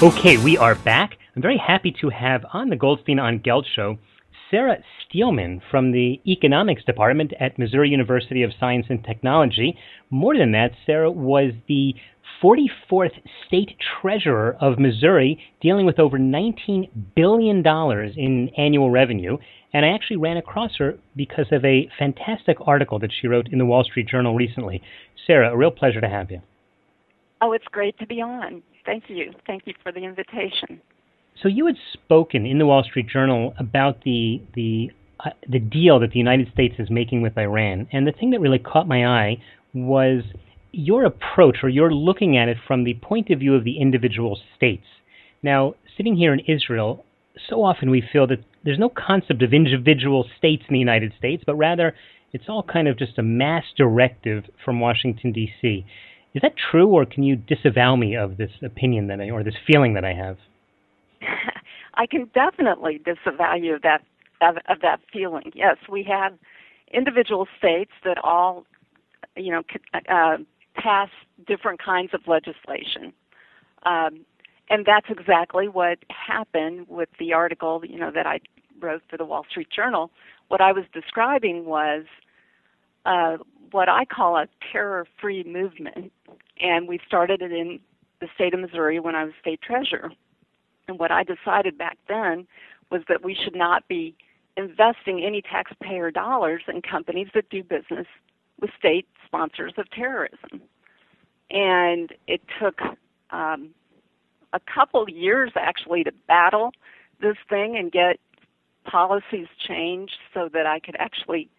Okay, we are back. I'm very happy to have on the Goldstein on Gelt Show Sarah Steelman from the Economics Department at Missouri University of Science and Technology. More than that, Sarah was the 44th state treasurer of Missouri, dealing with over $19 billion in annual revenue. And I actually ran across her because of a fantastic article that she wrote in the Wall Street Journal recently. Sarah, a real pleasure to have you. Oh, it's great to be on. Thank you. Thank you for the invitation. So you had spoken in the Wall Street Journal about the deal that the United States is making with Iran, and the thing that really caught my eye was your approach, or you're looking at it from the point of view of the individual states. Now, sitting here in Israel, so often we feel that there's no concept of individual states in the United States, but rather it's all kind of just a mass directive from Washington, D.C. Is that true, or can you disavow me of this opinion or this feeling that I have? I can definitely disavow you of that feeling. Yes, we have individual states that all, pass different kinds of legislation, and that's exactly what happened with the article, that I wrote for the Wall Street Journal. What I was describing was what I call a terror-free movement, and we started it in the state of Missouri when I was state treasurer. And what I decided back then was that we should not be investing any taxpayer dollars in companies that do business with state sponsors of terrorism. And it took a couple years, actually, to battle this thing and get policies changed so that I could actually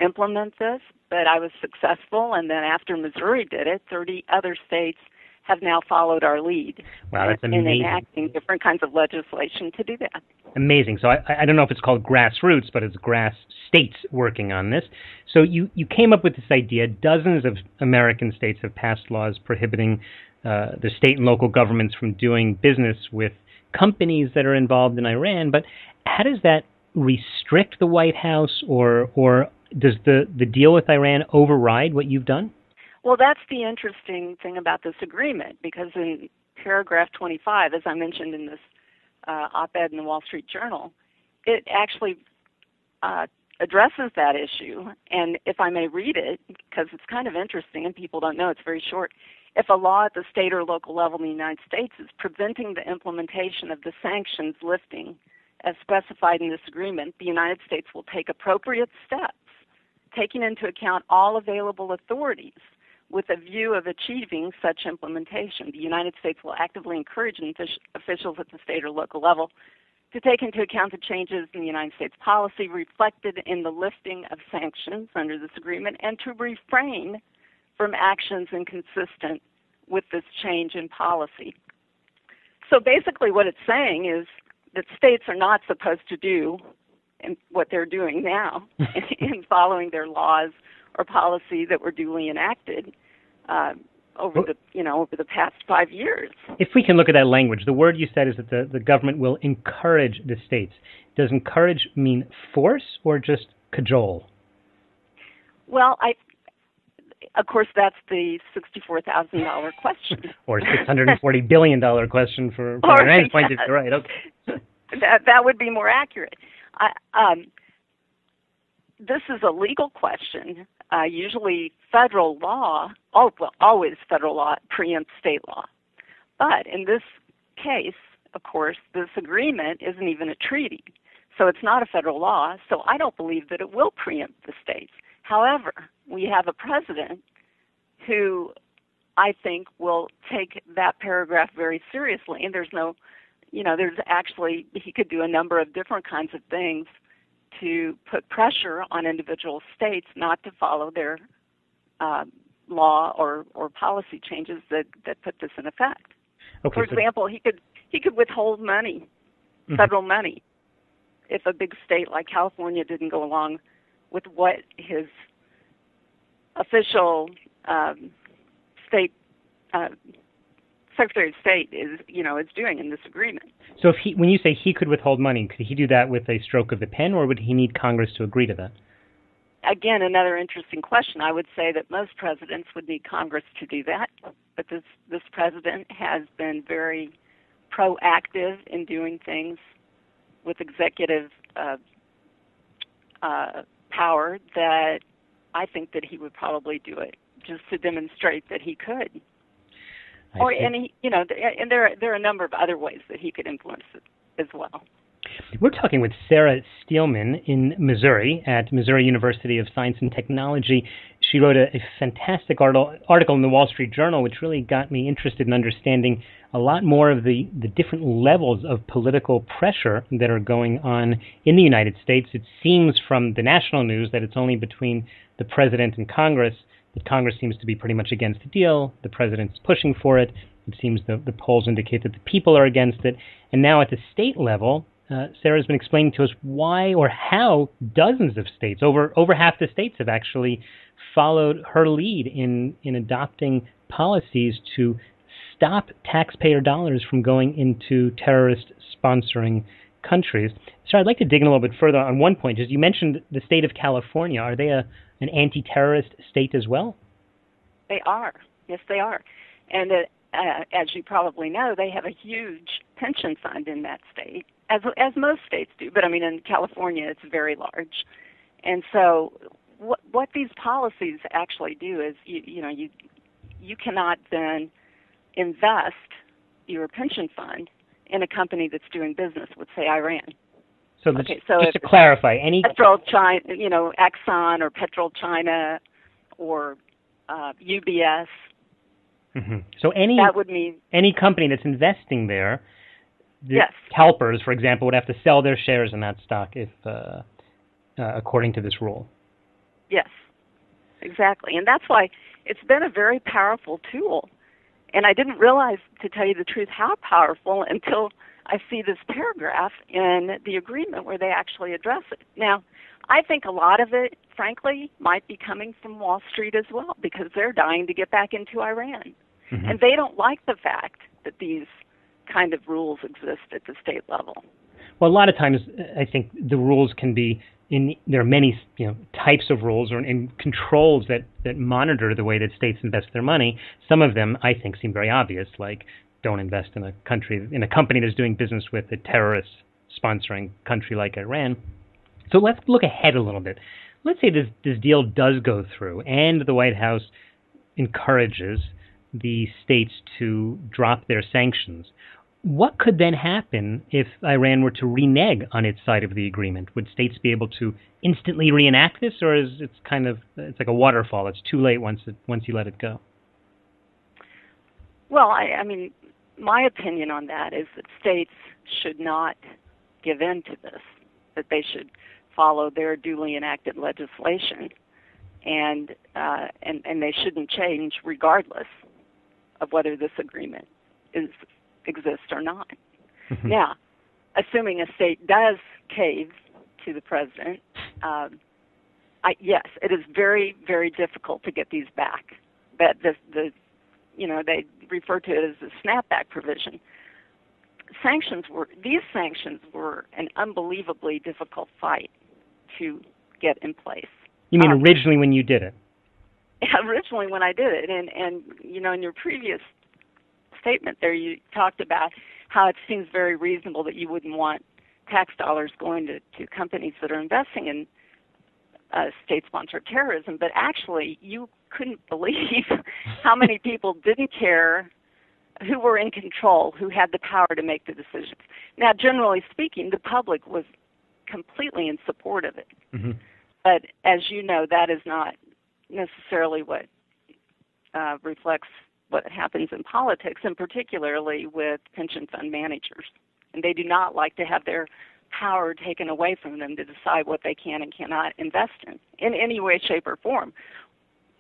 implement this. But I was successful, and then after Missouri did it, 30 other states have now followed our lead. Wow, that's amazing. In enacting different kinds of legislation to do that. Amazing. So I don't know if it's called grassroots, but it's grass states working on this. So you came up with this idea. Dozens of American states have passed laws prohibiting the state and local governments from doing business with companies that are involved in Iran. But how does that restrict the White House, or does the deal with Iran override what you've done? Well, that's the interesting thing about this agreement, because in paragraph 25, as I mentioned in this op-ed in the Wall Street Journal, it actually addresses that issue. And if I may read it, because it's kind of interesting and people don't know, it's very short. If a law at the state or local level in the United States is preventing the implementation of the sanctions lifting as specified in this agreement, the United States will take appropriate steps, taking into account all available authorities with a view of achieving such implementation. The United States will actively encourage officials at the state or local level to take into account the changes in the United States policy reflected in the lifting of sanctions under this agreement, and to refrain from actions inconsistent with this change in policy. So basically what it's saying is that states are not supposed to do what they're doing now in following their laws or policy that were duly enacted over the past 5 years. If we can look at that language, the word you said is that the government will encourage the states. Does encourage mean force or just cajole? Well, of course, that's the $64,000 question. Or $640 billion question for Iran's point of view. Right, okay. That would be more accurate. This is a legal question. Usually federal law, always federal law, preempts state law. But in this case, of course, this agreement isn't even a treaty. So it's not a federal law, so I don't believe that it will preempt the states. However, we have a president who I think will take that paragraph very seriously, and he could do a number of different kinds of things to put pressure on individual states not to follow their law or policy changes that put this in effect. Okay, For example, he could withhold money, federal money, if a big state like California didn't go along with what his official state Secretary of State is doing in this agreement. So when you say he could withhold money, could he do that with a stroke of the pen, or would he need Congress to agree to that? Again, another interesting question. I would say that most presidents would need Congress to do that, but this president has been very proactive in doing things with executive power, that I think that he would probably do it just to demonstrate that he could. And there are a number of other ways that he could influence it as well. We're talking with Sarah Steelman in Missouri at Missouri University of Science and Technology. She wrote a fantastic article in the Wall Street Journal, which really got me interested in understanding a lot more of the different levels of political pressure that are going on in the United States. It seems from the national news that it's only between the president and Congress, that Congress seems to be pretty much against the deal. The president's pushing for it. It seems the polls indicate that the people are against it. And now at the state level, Sarah's been explaining to us why or how dozens of states, over half the states, have actually followed her lead in adopting policies to stop taxpayer dollars from going into terrorist-sponsoring countries. So I'd like to dig in a little bit further on one point. As you mentioned, the state of California, are they an anti-terrorist state as well? They are. Yes, they are. And as you probably know, they have a huge pension fund in that state, as most states do. But I mean, in California, it's very large. And so, what these policies actually do is, you cannot then invest your pension fund in a company that's doing business with, say, Iran. So, just to clarify, any PetroChina, Exxon or PetroChina or UBS. Mm-hmm. So that would mean any company that's investing there, yes. CalPERS, for example, would have to sell their shares in that stock if, according to this rule. Yes, exactly, and that's why it's been a very powerful tool. And I didn't realize, to tell you the truth, how powerful until I see this paragraph in the agreement where they actually address it. Now, I think a lot of it, frankly, might be coming from Wall Street as well, because they're dying to get back into Iran. Mm-hmm. And they don't like the fact that these kind of rules exist at the state level. Well, a lot of times I think the rules can be, there are many types of rules and controls that monitor the way that states invest their money. Some of them, I think, seem very obvious, like don't invest in a company that's doing business with a terrorist-sponsoring country like Iran. So let's look ahead a little bit. Let's say this deal does go through and the White House encourages the states to drop their sanctions. What could then happen if Iran were to renege on its side of the agreement? Would states be able to instantly reenact this, or is it's like a waterfall? It's too late once you let it go. Well, I mean, my opinion on that is that states should not give in to this, that they should follow their duly enacted legislation, and they shouldn't change regardless of whether this agreement exists or not. Mm-hmm. Now, assuming a state does cave to the president, yes, it is very, very difficult to get these back. But they refer to it as the snapback provision. These sanctions were an unbelievably difficult fight to get in place. You mean originally when you did it? Originally when I did it, and in your previous statement there, you talked about how it seems very reasonable that you wouldn't want tax dollars going to companies that are investing in state-sponsored terrorism, but actually you couldn't believe how many people didn't care, who were in control, who had the power to make the decisions. Now, generally speaking, the public was completely in support of it. Mm-hmm. But as you know, that is not necessarily what reflects what happens in politics, and particularly with pension fund managers. And they do not like to have their power taken away from them to decide what they can and cannot invest in any way, shape, or form.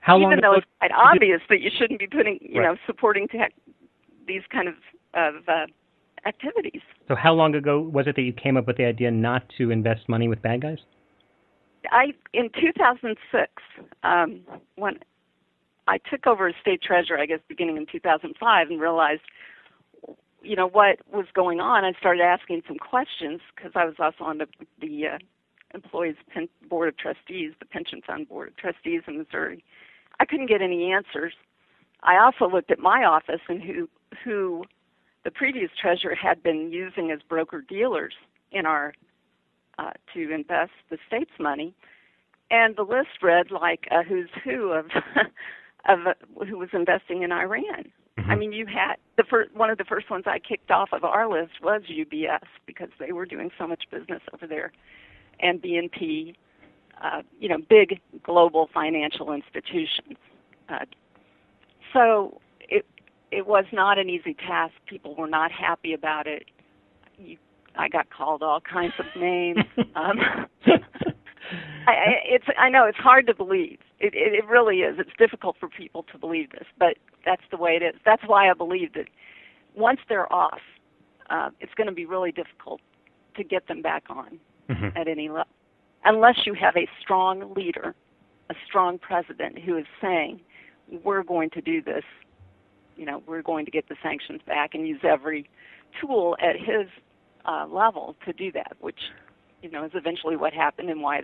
Even though it's quite obvious that you shouldn't be supporting these kind of activities. So how long ago was it that you came up with the idea not to invest money with bad guys? In 2006, when I took over as state treasurer, I guess beginning in 2005, and realized, what was going on. I started asking some questions because I was also on the employees' board of trustees, the pension fund board of trustees in Missouri. I couldn't get any answers. I also looked at my office and who the previous treasurer had been using as broker-dealers in our to invest the state's money. And the list read like a who's who of who was investing in Iran. I mean, you had one of the first ones I kicked off of our list was UBS because they were doing so much business over there, and BNP, big global financial institutions. So it was not an easy task. People were not happy about it. I got called all kinds of names. I know it's hard to believe. It really is. It's difficult for people to believe this, but that's the way it is. That's why I believe that once they're off, it's going to be really difficult to get them back on at any level, unless you have a strong leader, a strong president who is saying, we're going to do this. We're going to get the sanctions back and use every tool at his level to do that, which is eventually what happened and why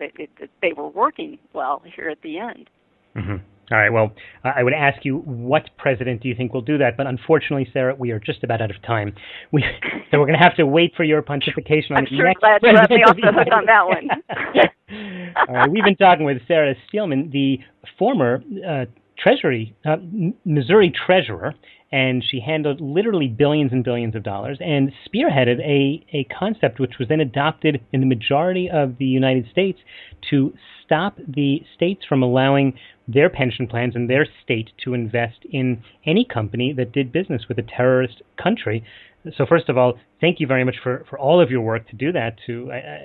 they were working well here at the end. All right. Well, I would ask you, what president do you think will do that? But unfortunately, Sarah, we are just about out of time. So we're going to have to wait for your pontification on the next president. I'm sure glad you let me off the hook on that one. All right. We've been talking with Sarah Steelman, the former Missouri treasurer, and she handled literally billions and billions of dollars and spearheaded a concept which was then adopted in the majority of the United States to stop the states from allowing their pension plans in their state to invest in any company that did business with a terrorist country. So first of all, thank you very much for all of your work to do that.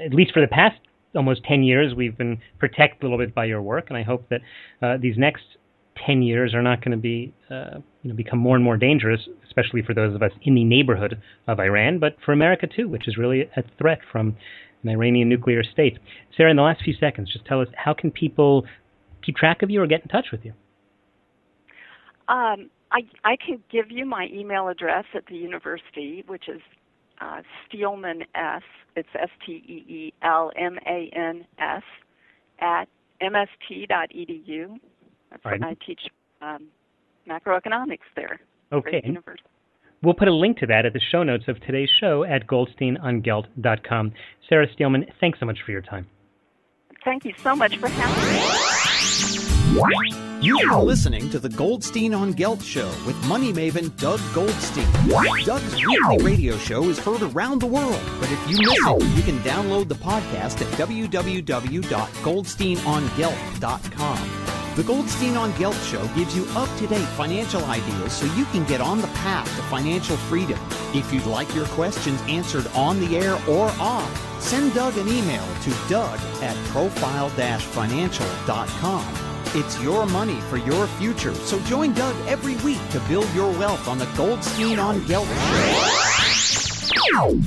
At least for the past almost 10 years, we've been protected a little bit by your work, and I hope that these next 10 years are not going to be become more and more dangerous, especially for those of us in the neighborhood of Iran, but for America too, which is really a threat from an Iranian nuclear state. Sarah, in the last few seconds, just tell us, how can people keep track of you or get in touch with you? I can give you my email address at the university, which is Steelman S. It's STEELMANS at mst.edu. That's right. I teach macroeconomics there. Okay. We'll put a link to that at the show notes of today's show at goldsteinongelt.com. Sarah Steelman, thanks so much for your time. Thank you so much for having me. You are listening to the Goldstein on Gelt Show with money maven Doug Goldstein. Doug's weekly radio show is heard around the world, but if you miss it, you can download the podcast at www.goldsteinongelt.com. The Goldstein on Gelt Show gives you up-to-date financial ideas so you can get on the path to financial freedom. If you'd like your questions answered on the air or off, send Doug an email to doug@profile-financial.com. It's your money for your future, so join Doug every week to build your wealth on the Goldstein on Gelt Show.